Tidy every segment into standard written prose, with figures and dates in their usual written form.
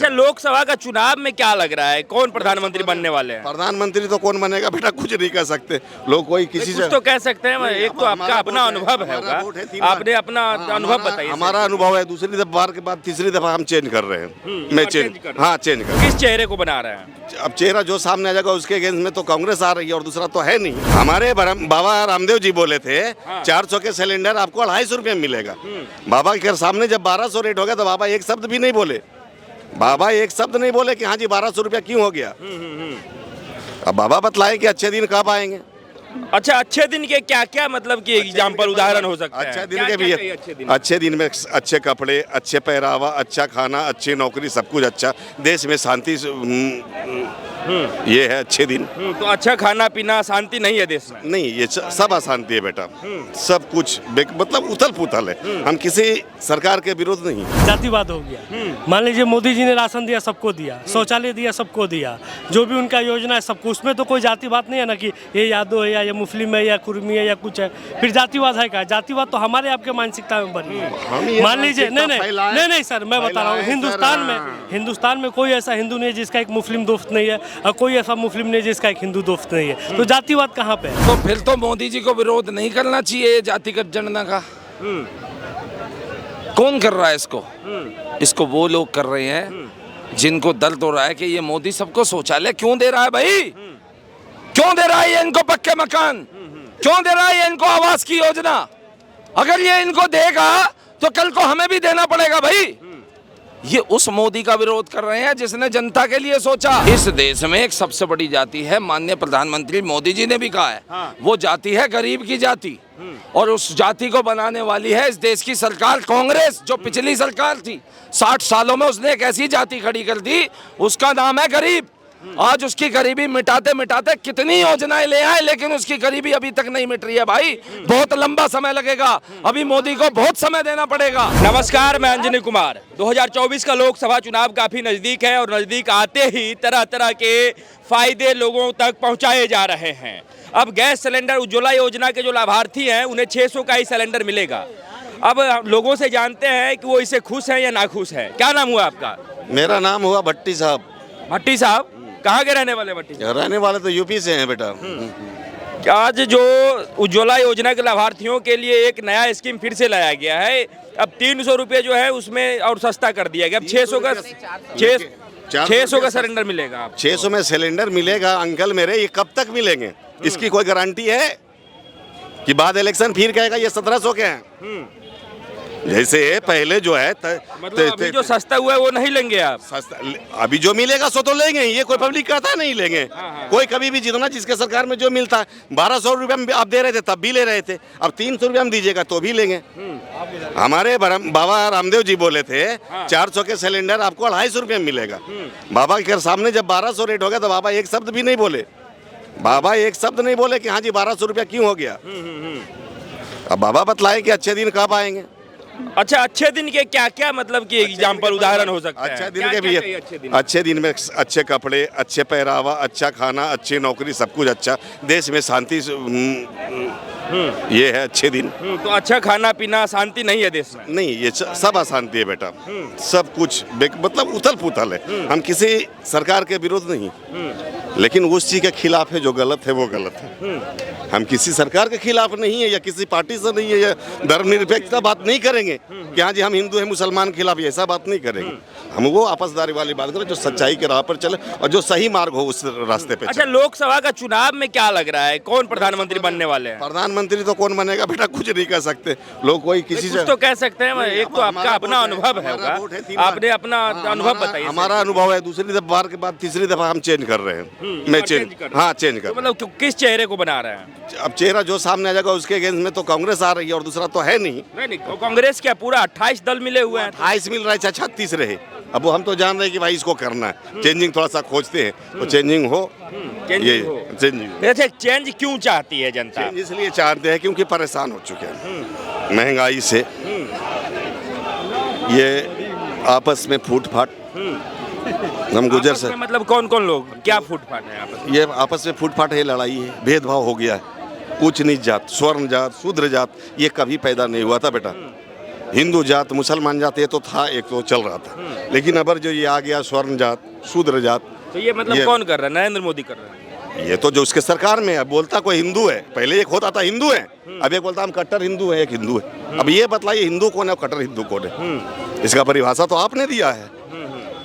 अच्छा, लोकसभा का चुनाव में क्या लग रहा है, कौन प्रधानमंत्री बनने वाले हैं? प्रधानमंत्री तो कौन बनेगा बेटा, कुछ नहीं कर सकते लोग, कोई किसी कुछ से तो कह सकते हैं। एक तो आपका हमारा अपना वोट है, अनुभव है हमारा होगा, वोट है 3 बार। आपने अपना अनुभव बताइए। हमारा अनुभव है, दूसरी बार के बाद तीसरी दफा हम चेंज कर रहे हैं। मैं चेंज कर रहे हैं। चेंज कर। किस चेहरे को बना रहे हैं? अब चेहरा जो सामने आ जाएगा उसके अगेंस्ट में तो कांग्रेस आ रही है और दूसरा तो है नहीं। हमारे बाबा रामदेव जी बोले थे 400 के सिलेंडर आपको 250 रुपये में मिलेगा। बाबा के सामने जब 1200 रेट हो गया तो बाबा एक शब्द भी नहीं बोले। बाबा एक शब्द नहीं बोले कि हाँ जी 1200 रुपया क्यों हो गया। अब बाबा बतलाए कि अच्छे दिन कब आएंगे। अच्छा, अच्छे दिन के क्या क्या मतलब कि एग्जाम्पल उदाहरण हो सकता है? अच्छे दिन के भी अच्छे दिन में अच्छे कपड़े, अच्छे पहरावा, अच्छा खाना, अच्छी नौकरी, सब कुछ अच्छा, देश में शांति, ये है अच्छे दिन। तो अच्छा खाना पीना, शांति नहीं है देश में? नहीं, ये सब अशांति है बेटा, सब कुछ मतलब उथल पुथल है। हम किसी सरकार के विरोध नहीं। जातिवाद हो गया। मान लीजिए मोदी जी ने राशन दिया, सबको दिया, शौचालय दिया, सबको दिया, जो भी उनका योजना है सबको, उसमें तो कोई जातिवाद नहीं है ना कि ये यादव है या ये मुस्लिम है या कुर्मी है या कुछ है, फिर जातिवाद है क्या? जातिवाद तो हमारे आपके मानसिकता में बनी है। मान लीजिए नहीं सर, मैं बता रहा हूँ, हिंदुस्तान में कोई ऐसा हिंदू नहीं है जिसका एक मुस्लिम दोस्त नहीं है और कोई ऐसा मुस्लिम नहीं जिसका एक हिंदू दोस्त नहीं है, तो जातिवाद कहाँ पे है? तो फिर तो मोदी जी को विरोध नहीं करना चाहिए जातिगत जनगणना का। कौन कर रहा है इसको? इसको वो लोग कर रहे हैं जिनको दर्द हो रहा है कि ये मोदी सबको शौचालय क्यों दे रहा है भाई, क्यों दे रहा है ये इनको पक्के मकान, क्यों दे रहा है ये इनको आवास की योजना। अगर ये इनको देगा तो कल को हमें भी देना पड़ेगा भाई। ये उस मोदी का विरोध कर रहे हैं जिसने जनता के लिए सोचा। इस देश में एक सबसे बड़ी जाति है, माननीय प्रधानमंत्री मोदी जी ने भी कहा है, वो जाति है गरीब की जाति, और उस जाति को बनाने वाली है इस देश की सरकार कांग्रेस, जो पिछली सरकार थी। 60 सालों में उसने एक ऐसी जाति खड़ी कर दी, उसका नाम है गरीब। आज उसकी गरीबी मिटाते मिटाते कितनी योजनाएं ले आए, लेकिन उसकी गरीबी अभी तक नहीं मिट रही है भाई। बहुत लंबा समय लगेगा, अभी मोदी को बहुत समय देना पड़ेगा। नमस्कार, मैं अंजनी कुमार। 2024 का लोकसभा चुनाव काफी नजदीक है और नजदीक आते ही तरह तरह के फायदे लोगों तक पहुंचाए जा रहे हैं। अब गैस सिलेंडर उज्ज्वला योजना के जो लाभार्थी हैं उन्हें 600 का ही सिलेंडर मिलेगा। अब लोगों से जानते हैं कि वो इससे खुश हैं या नाखुश हैं। क्या नाम हुआ आपका? मेरा नाम हुआ भट्टी साहब। भट्टी साहब, कहाँ के रहने वाले? भट्टी रहने वाले तो यूपी से हैं बेटा। आज जो उज्ज्वला योजना के लाभार्थियों के लिए एक नया स्कीम फिर से लाया गया है। अब 300 रुपये जो है उसमें और सस्ता कर दिया गया। अब 600 का सिलेंडर मिलेगा। आप 600 में सिलेंडर मिलेगा अंकल मेरे, ये कब तक मिलेंगे? इसकी कोई गारंटी है कि बाद इलेक्शन फिर कहेगा ये 1700 के हैं? जैसे पहले जो है मतलब अभी जो सस्ता हुआ है वो नहीं लेंगे आप? सस्ता अभी जो मिलेगा सो तो लेंगे, ये कोई पब्लिक कहता नहीं लेंगे। कोई कभी भी जितना जिसके सरकार में जो मिलता है, 1200 रुपये आप दे रहे थे तब भी ले रहे थे, अब 300 रुपये हम दीजिएगा तो भी लेंगे। हमारे बाबा रामदेव जी बोले थे 400 के सिलेंडर आपको 250 रुपये में मिलेगा। बाबा के सामने जब 1200 रेट हो गया तो बाबा एक शब्द भी नहीं बोले। बाबा एक शब्द नहीं बोले कि हाँ जी 1200 रुपया क्यों हो गया। अब बाबा बतलाए कि अच्छे दिन कब आएंगे। अच्छा, अच्छे दिन के क्या क्या मतलब कि एग्जाम्पल उदाहरण हो सकता है? अच्छे दिन के भी अच्छे दिन में अच्छे कपड़े, अच्छे पहरावा, अच्छा खाना, अच्छी नौकरी, सब कुछ अच्छा, देश में शांति, ये है अच्छे दिन। तो अच्छा खाना पीना, शांति नहीं है देश में? नहीं, ये सब अशांति है बेटा, सब कुछ मतलब उथल पुथल है। हम किसी सरकार के विरोध नहीं, लेकिन उस चीज के खिलाफ है जो गलत है वो गलत है। हम किसी सरकार के खिलाफ नहीं है या किसी पार्टी से नहीं है या धर्मनिरपेक्षता बात नहीं करेंगे कि हाँ जी हम हिंदू हैं मुसलमान के खिलाफ, ऐसा बात नहीं करेंगे। हम वो आपसदारी वाली बात करें जो सच्चाई के राह पर चले और जो सही मार्ग हो उस रास्ते पे। अच्छा, लोकसभा का चुनाव में क्या लग रहा है, कौन प्रधानमंत्री बनने वाले हैं? प्रधानमंत्री तो कौन बनेगा बेटा, कुछ नहीं कर सकते लोग, कोई किसी से तो कह सकते हैं। एक तो आपका अपना अनुभव है होगा, आपने अपना अनुभव बताइए। हमारा अनुभव है, दूसरी बार के बाद तीसरी दफा हम चेंज कर रहे हैं। मैं चेंज कर। मतलब किस चेहरे को बना रहे हैं? अब चेहरा जो सामने आ जाएगा उसके अगेंस्ट में तो कांग्रेस आ रही है और दूसरा तो है नहीं। नहीं, कांग्रेस क्या पूरा 28 दल मिले हुए हैं? 28 मिल रहा है, 36 रहे। अब वो हम तो जान रहे हैं कि भाई इसको करना है, चेंजिंग थोड़ा सा खोजते हैं तो चेंजिंग हो। चेंजिंग चेंज क्यों चाहती है जनता? इसलिए चाहते हैं क्योंकि परेशान हो चुके हैं महंगाई से, ये आपस में फूट फाट हम गुजर से। मतलब कौन कौन लोग, क्या फूट फाट है आपस में? ये आपस में फूट फाट है, लड़ाई है, भेदभाव हो गया है। उच्च नीच जात, स्वर्ण जात, शूद्र जात, ये कभी पैदा नहीं हुआ था बेटा। हिंदू जात मुसलमान जात ये तो था, एक तो चल रहा था, लेकिन अब जो ये आ गया स्वर्ण जात शूद्र जात, तो ये मतलब कौन कर रहा है? नरेंद्र मोदी कर रहे हैं। ये तो जो उसके सरकार में है, बोलता कोई हिंदू है, पहले एक होता था हिंदू है, अब एक बोलता हम कट्टर हिंदू है, एक हिंदू है। अब ये बतलाइए हिंदू कौन है और कट्टर हिंदू कौन है? इसका परिभाषा तो आपने दिया है।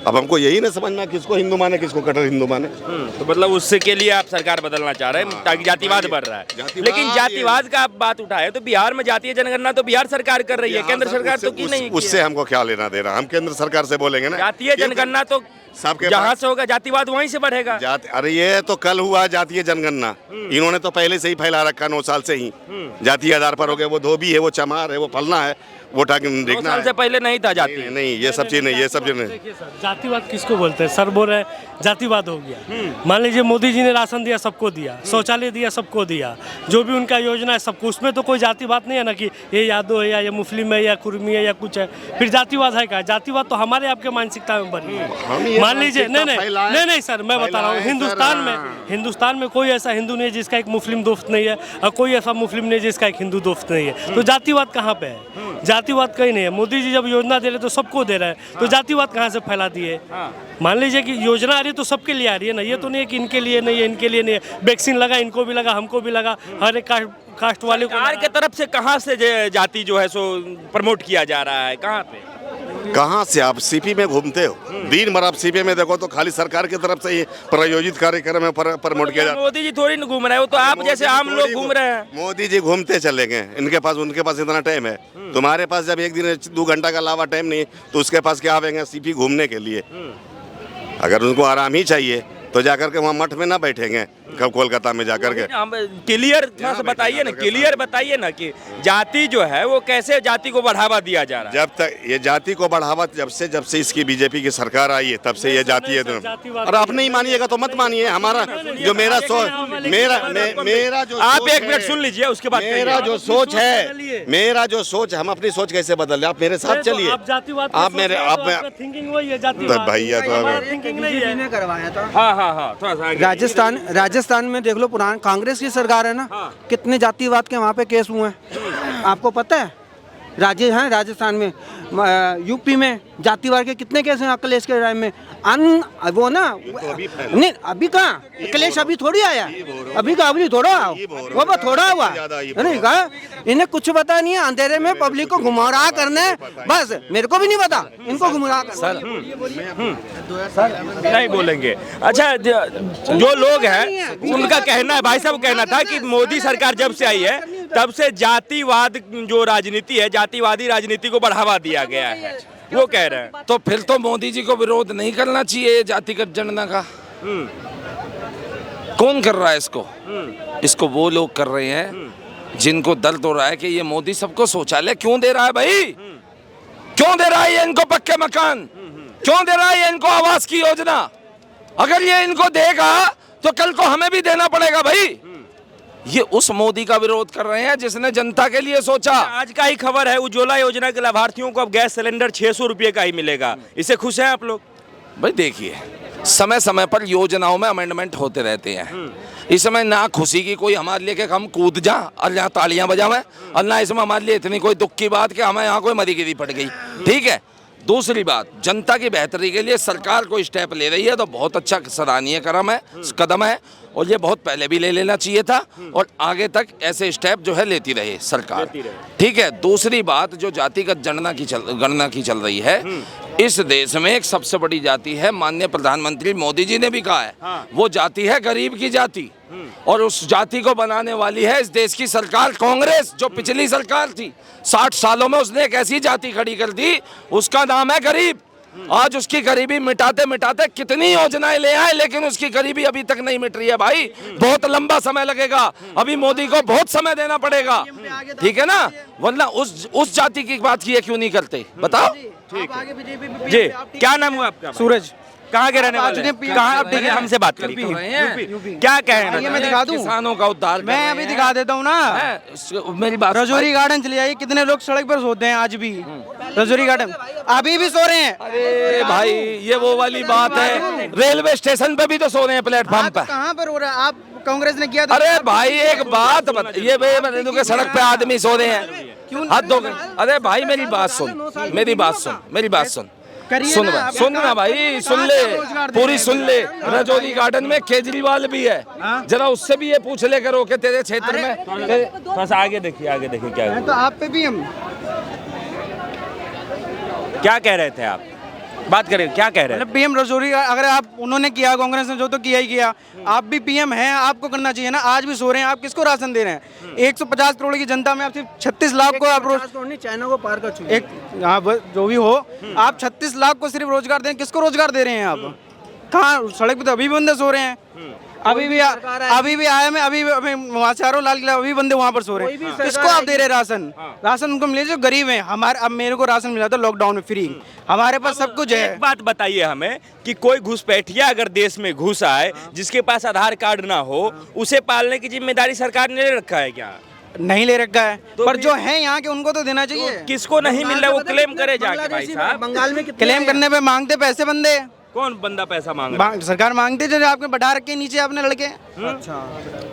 अब हमको यही नहीं समझना किसको हिंदू माने किसको कट्टर हिंदू माने। तो मतलब उससे के लिए आप सरकार बदलना चाह रहे हैं ताकि जातिवाद बढ़ रहा है। जातिवाद लेकिन जातिवाद का आप बात उठाए तो बिहार में जातीय जनगणना तो बिहार सरकार कर रही है, केंद्र सरकार तो की नहीं। उससे हमको क्या लेना देना, हम केंद्र सरकार से बोलेंगे ना। जातीय जनगणना तो सबके जहाँ से होगा जातिवाद वहीं से बढ़ेगा। अरे ये तो कल हुआ जातीय जनगणना, इन्होंने तो पहले से ही फैला रखा 9 साल से ही। जातीय आधार पर हो गए, वो धोबी है, वो चमार है, वो फलना है, वो देखना साल से पहले नहीं था जाति। नहीं ये सब चीज नहीं, ये सब चीज नहीं। देखिए सर, जातिवाद किसको बोलते हैं? सर बोल रहे हैं जातिवाद हो गया। मान लीजिए मोदी जी ने राशन दिया, सबको दिया, शौचालय दिया, सबको दिया, जो भी उनका योजना है सबको, उसमें तो कोई जातिवाद नहीं है ना कि ये यादव है या ये मुस्लिम है या कुर्मी है या कुछ है, फिर जातिवाद है क्या? जातिवाद तो हमारे आपके मानसिकता में बनी है। मान लीजिए नहीं सर, मैं बता रहा हूँ, हिंदुस्तान में कोई ऐसा हिंदू नहीं है जिसका एक मुस्लिम दोस्त नहीं है, और कोई ऐसा मुस्लिम नहीं है जिसका एक हिंदू दोस्त नहीं है। तो जातिवाद कहाँ पे है? जातिवाद कहीं नहीं है। मोदी जी जब योजना दे रहे तो सबको दे रहे हैं, तो जातिवाद कहाँ से फैला दिए? मान लीजिए कि योजना आ रही है तो सबके लिए आ रही है ना, ये तो नहीं है कि इनके लिए नहीं है, इनके लिए नहीं है। वैक्सीन लगा, इनको भी लगा, हमको भी लगा, हर एक कास्ट वाले को। सरकार के तरफ से कहाँ से जाति जो है सो प्रमोट किया जा रहा है? कहाँ पे? कहाँ से? आप सीपी में घूमते हो, दिन भर आप सीपी में देखो तो खाली सरकार की तरफ से ही प्रायोजित कार्यक्रम है प्रमोट किया जाता है। मोदी जी थोड़ी न घूम रहे हो, तो आप जैसे आम लोग घूम रहे हैं। मोदी जी घूमते चले गए, उनके पास इतना टाइम है। तुम्हारे पास जब एक दिन 2 घंटा का अलावा टाइम नहीं, तो उसके पास क्या आवेंगे सीपी घूमने के लिए? अगर उनको आराम ही चाहिए तो जाकर के वहाँ मठ में ना बैठेंगे कोलकाता में जाकर के। क्लियर थोड़ा सा बताइए ना, क्लियर बताइए ना कि जाति जो है वो कैसे जाति को बढ़ावा दिया जा रहा है? जब तक ये जाति को बढ़ावा जब से इसकी बीजेपी की सरकार आई है तब से ये जाति है। और आप नहीं मानिएगा तो मत मानिए। हमारा जो मेरा जो आप एक मिनट सुन लीजिए, उसके बाद मेरा जो सोच हम अपनी सोच कैसे बदल, आप मेरे साथ चलिए। आप मेरे थिंकिंग वही है, जातिवाद भैया तो थिंकिंग नहीं है। करवाया था। हाँ, थोड़ा सा आगे। राजस्थान में देख लो, पुराना कांग्रेस की सरकार है ना, कितने जातिवाद के वहाँ पे केस हुए हैं आपको पता है? राजस्थान में, यूपी में जातिवाद के कितने केस हैं अखिलेश के टाइम में? वो ना नहीं, अभी कहाँ अखिलेश अभी थोड़ी आया, अभी थोड़ा वो थोड़ा हुआ नहीं कहा। इन्हें कुछ पता नहीं है, अंधेरे में पब्लिक को घुमारा करने, बस मेरे को भी नहीं पता, इनको घुमारा कर। नहीं बोलेंगे। अच्छा, जो लोग हैं उनका कहना है, भाई साहब कहना था कि मोदी सरकार जब से आई है तब से जातिवाद जो राजनीति है, जातिवादी राजनीति को बढ़ावा दिया गया है, वो कह रहे हैं। तो फिर तो मोदी जी को विरोध नहीं करना चाहिए जातिगत जनगणना का। कौन कर रहा है इसको? इसको वो लोग कर रहे हैं जिनको दर्द हो रहा है कि ये मोदी सबको शौचालय क्यों दे रहा है भाई? क्यों दे रहा है ये इनको पक्के मकान? क्यों दे रहा है ये इनको आवास की योजना? अगर ये इनको देगा तो कल को हमें भी देना पड़ेगा भाई। ये उस मोदी का विरोध कर रहे हैं जिसने जनता के लिए सोचा। आज का ही खबर है, उज्ज्वला योजना के लाभार्थियों को अब गैस सिलेंडर 600 रुपये का ही मिलेगा। इससे खुश हैं आप लोग? भाई देखिए, समय समय पर योजनाओं में अमेंडमेंट होते रहते हैं। इस समय ना खुशी की कोई हमारे लिए कि हम कूद जा और यहाँ तालियां बजावें, और ना इसमें हमारे लिए इतनी कोई दुख की बात कि हमें यहाँ कोई मरी गिरी पड़ गई। ठीक है, दूसरी बात, जनता की बेहतरी के लिए सरकार कोई स्टेप ले रही है तो बहुत अच्छा सराहनीय कदम है, और ये बहुत पहले भी ले लेना चाहिए था, और आगे तक ऐसे स्टेप जो है लेती रहे सरकार। ठीक है, दूसरी बात, जो जातिगत गणना की चल रही है, इस देश में एक सबसे बड़ी जाति है, माननीय प्रधानमंत्री मोदी जी ने भी कहा है, वो जाति है गरीब की जाति, और उस जाति को बनाने वाली है इस देश की सरकार कांग्रेस, जो पिछली सरकार थी। 60 सालों में उसने एक ऐसी जाति खड़ी कर दी, उसका नाम है गरीब। आज उसकी गरीबी मिटाते मिटाते कितनी योजनाएं ले आए, लेकिन उसकी गरीबी अभी तक नहीं मिट रही है भाई। बहुत लंबा समय लगेगा, अभी मोदी को बहुत समय देना पड़ेगा, ठीक है ना? वरना उस जाति की बात की क्यों नहीं करते, बताओ। जी, क्या नाम हुआ आपका? सूरज। कहाँ के रहने वाले हैं? कहाँ आप देखिए, हमसे बात करिए। क्या कहें? ये मैं दिखा दूं, किसानों का उद्धार मैं अभी दिखा देता हूँ ना। मेरी बात, रजौरी गार्डन चले जाइए, कितने लोग सड़क पर सोते हैं आज भी। रजौरी गार्डन अभी भी सो रहे हैं। अरे भाई, ये वो वाली बात है, रेलवे स्टेशन पे भी तो सो रहे हैं, प्लेटफॉर्म पे। कहाँ पर हो रहा है? आप कांग्रेस ने किया था। अरे भाई एक बात ये सड़क पे आदमी सो रहे हैं, हाथ धो गए। अरे भाई मेरी बात सुन, मेरी बात सुन, मेरी बात सुन, सुन भाई, सुन ना भाई, सुन ले, पूरी सुन ले। रजौरी गार्डन में केजरीवाल भी है, जरा उससे भी ये पूछ ले करो कि तेरे क्षेत्र में। थोड़ा सा आगे देखिए, आगे देखिए क्या तो आप पे भी हम क्या कह रहे थे आप, बात करें, क्या कह रहे थे? मतलब पीएम रजौरी अगर आप उन्होंने किया, कांग्रेस ने जो तो किया ही किया, आप भी पीएम हैं, आपको करना चाहिए ना। आज भी सो रहे हैं, आप किसको राशन दे रहे हैं? 150 करोड़ की जनता में आप सिर्फ 36 लाख को आप रोज चाइना को पार कर चुके एक, हाँ जो भी हो, आप 36 लाख को सिर्फ रोजगार दें। किसको रोजगार दे रहे हैं आप? कहाँ? सड़क पे तो अभी भी बंदे सो रहे हैं, अभी भी आया मैं, अभी वहाँ चारों लाल किला अभी बंदे वहाँ पर सो रहे हैं। किसको आप दे रहे हैं राशन? राशन उनको मिले जो गरीब हैं। हमारे, अब मेरे को राशन मिला था लॉकडाउन में फ्री, हमारे पास सब कुछ है। एक बात बताइए हमें कि कोई घुसपैठिया अगर देश में घुस आए, जिसके पास आधार कार्ड ना हो, उसे पालने की जिम्मेदारी सरकार ने ले रखा है क्या? नहीं ले रखा है, तो पर जो है यहाँ के उनको तो देना चाहिए। किसको नहीं मिल रहा है वो क्लेम करे जाके भाई साहब। बंगाल में क्लेम करने पे मांगते पैसे बंदे, कौन बंदा पैसा मांग रहा है? सरकार मांगती है। जो आपने बढ़ा रखे नीचे आपने लड़के, अच्छा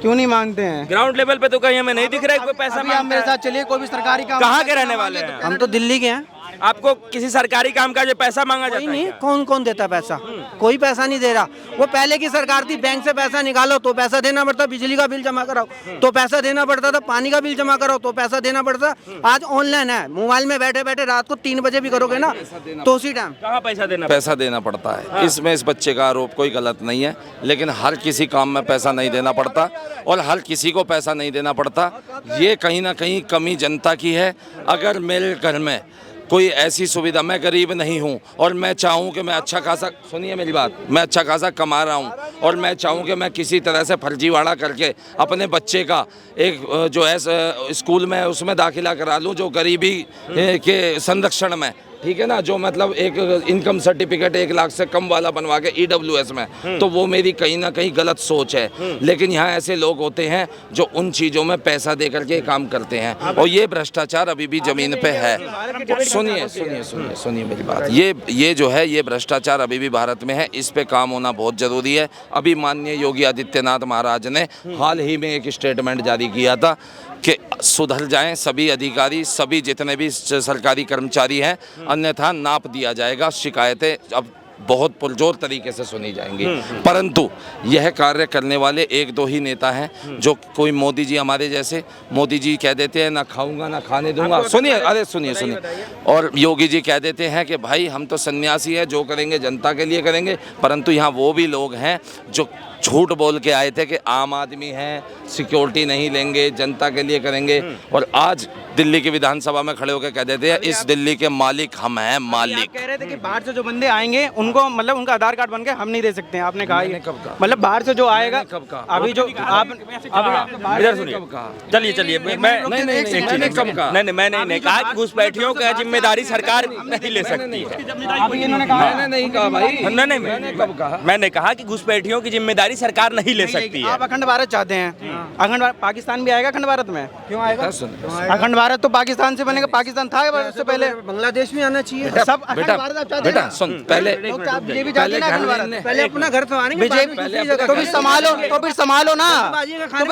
क्यों नहीं मांगते हैं? ग्राउंड लेवल पे तो कहीं हमें नहीं दिख रहा है कोई पैसा अभी आप मेरे साथ चलिए, कोई भी सरकारी काम। कहाँ के रहने वाले हैं? हम तो दिल्ली के हैं। आपको किसी सरकारी काम का जो पैसा मांगा कोई जाता है नहीं, क्या? कौन कौन देता पैसा? कोई पैसा नहीं दे रहा। वो पहले की सरकार थी, बैंक से पैसा निकालो तो पैसा देना पड़ता, बिजली का बिल जमा कराओ तो पैसा देना पड़ता था, पानी का बिल जमा कराओ तो पैसा देना पड़ता। आज ऑनलाइन है, मोबाइल में बैठे बैठे रात को 3 बजे भी करोगे ना तो उसी टाइम कहाँ पैसा देना? पैसा देना पड़ता है। इसमें इस बच्चे का आरोप कोई गलत नहीं है, लेकिन हर किसी काम में पैसा नहीं देना पड़ता और हर किसी को पैसा नहीं देना पड़ता। ये कहीं ना कहीं कमी जनता की है। अगर मेरे घर में कोई ऐसी सुविधा, मैं गरीब नहीं हूं और मैं चाहूं कि मैं अच्छा खासा, सुनिए मेरी बात, मैं अच्छा खासा कमा रहा हूं और मैं चाहूं कि मैं किसी तरह से फर्जीवाड़ा करके अपने बच्चे का एक जो है स्कूल में उसमें दाखिला करा लूं जो गरीबी के संरक्षण में, ठीक है ना, जो मतलब एक इनकम सर्टिफिकेट 1 लाख से कम वाला बनवा के EWS में, तो वो मेरी कहीं ना कहीं गलत सोच है। लेकिन यहाँ ऐसे लोग होते हैं जो उन चीज़ों में पैसा दे करके काम करते हैं और ये भ्रष्टाचार अभी भी जमीन पे है। सुनिए सुनिए सुनिए सुनिए मेरी बात, ये जो है ये भ्रष्टाचार अभी भी भारत में है, इस पे काम होना बहुत ज़रूरी है। अभी माननीय योगी आदित्यनाथ महाराज ने हाल ही में एक स्टेटमेंट जारी किया था कि सुधर जाएं सभी अधिकारी, सभी जितने भी सरकारी कर्मचारी हैं, अन्यथा नाप दिया जाएगा। शिकायतें अब बहुत पुरजोर तरीके से सुनी जाएंगी। परंतु यह कार्य करने वाले 1-2 ही नेता हैं जो कोई मोदी जी हमारे जैसे, मोदी जी कह देते हैं ना खाऊंगा ना खाने दूंगा, सुनिए, अरे सुनिए सुनिए, और योगी जी कह देते हैं कि भाई हम तो सन्यासी हैं, जो करेंगे जनता के लिए करेंगे। परंतु यहाँ वो भी लोग हैं जो झूठ बोल के आए थे कि आम आदमी है, सिक्योरिटी नहीं लेंगे, जनता के लिए करेंगे, और आज दिल्ली की विधानसभा में खड़े होकर कह देते हैं इस दिल्ली के मालिक हम हैं, मालिक। कह रहे थे कि बाहर से जो बंदे आएंगे उनको मतलब उनका आधार कार्ड बन के हम नहीं दे सकते हैं, आपने कहा ये कब कहा? मतलब बाहर से जो आएगा कब कहा? अभी जो आप इधर सुनिए, चलिए चलिए, मैं नहीं मैंने कहा कि घुसपैठियों का जिम्मेदारी सरकार नहीं ले सकती है। अभी इन्होंने कहा, मैंने नहीं कहा भाई, नहीं मैंने कब कहा? मैंने कहा कि घुसपैठियों की जिम्मेदारी सरकार नहीं ले सकती है। आप अखंड भारत चाहते हैं, अखंड पाकिस्तान भी आएगा अखंड भारत में? क्यों आएगा? अखंड भारत तो पाकिस्तान से बनेगा, पाकिस्तान था उससे पहले, बांग्लादेश भी आना चाहिए। सब अखंड भारत आप चाहते हैं बेटा ना? सुन, पहले बीजेपी चाहती है ना अखंड भारत? पहले अपना घर संभालेंगे, बीजेपी तो फिर संभालो, तो फिर संभालो ना, तो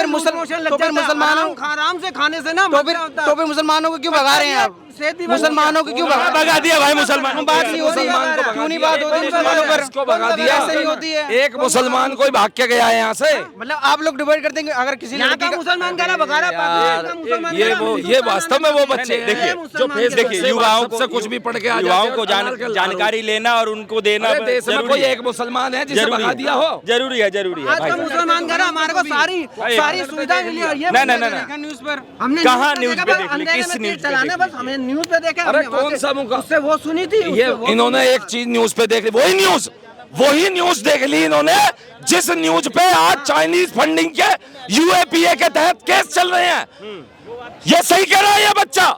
फिर मुसलमानों आराम से खाने से ना तो फिर मुसलमानों को क्यों भगा रहे हैं आप? मुसलमानों को क्यों भगा दिया भाई? मुसलमान बात नहीं होती, क्यों नहीं बात होती मुसलमानों पर? इसको भगा दिया, ऐसे नहीं होती है। एक मुसलमान कोई भाग के गया है यहाँ से। मतलब आप लोग डिवाइड करते हैं, अगर किसी यहाँ का मुसलमान कह रहा भगा रहा, ये वास्तव में वो बच्चे हैं। देखिए जो फेस देखिए, युवाओं को कुछ भी पढ़ के आ युवाओं को जाते हैं, जानकारी लेना और उनको देना अरे देश में कोई एक मुसलमान है जिसे भगा दिया हो? जरूरी है आज का भाई। मुसलमान कह रहा हमारे को सारी सुविधा मिली है। ये नहीं। न्यूज पर हमने कहाँ न्यूज़ पे देख ली? किस न्यूज़ पे चलाने देख ली? बस हमें न्यूज पे देखे, अरे कौन सा मुका? उससे वो सुनी थी। ये इन्होंने एक चीज न्यूज पे देख ली, वही न्यूज देख ली इन्होंने जिस न्यूज पे आज चाइनीज फंडिंग के UAPA के तहत केस चल रहे हैं। ये सही कह रहा है ये बच्चा,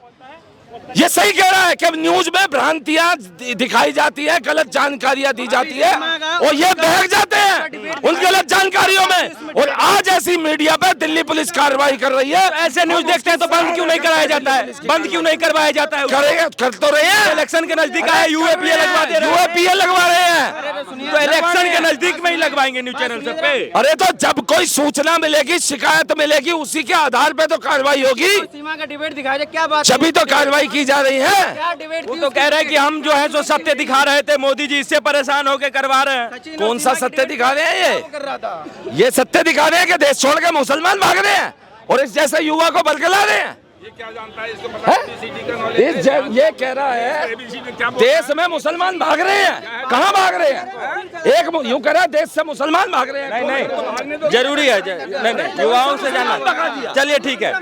ये सही कह रहा है कि न्यूज में भ्रांतियां दिखाई जाती है, गलत जानकारियां दी जाती है और ये बहक जाते हैं उन गलत जानकारियों में। और आज ऐसी मीडिया पे दिल्ली पुलिस कार्रवाई कर रही है। ऐसे न्यूज देखते हैं तो बंद क्यों नहीं कराया जाता है? बंद क्यों नहीं करवाया जाता है? करेंगे, कर तो रहे हैं। इलेक्शन के नजदीक आए UAPA लगवा दे रहे हैं। UAPA लगवा रहे हैं। तो इलेक्शन के नजदीक में ही लगवाएंगे न्यूज चैनल सब पे। अरे तो जब कोई सूचना मिलेगी, शिकायत मिलेगी, उसी के आधार पे तो कार्रवाई होगी। सीमा का डिबेट दिखाया जाए, क्या बात जभी तो कार्रवाई की जा रही है। क्या डिबेट वो तो कह रहे हैं कि हम जो है सो सत्य दिखा रहे थे, मोदी जी इससे परेशान होकर करवा रहे हैं। कौन सा सत्य दिखा रहे हैं कर रहा था? ये सत्य दिखा रहे हैं कि देश छोड़ के मुसलमान भाग रहे हैं और इस जैसे युवा को बरकला रहे हैं। ये क्या जानता है, इसको पता है? CCTV का knowledge ये कह रहा है देश में मुसलमान भाग रहे हैं। कहाँ भाग रहे हैं? एक यूं कह रहा है देश से मुसलमान भाग रहे हैं। नहीं, जरूरी है। नहीं, युवाओं से जानना। चलिए ठीक है।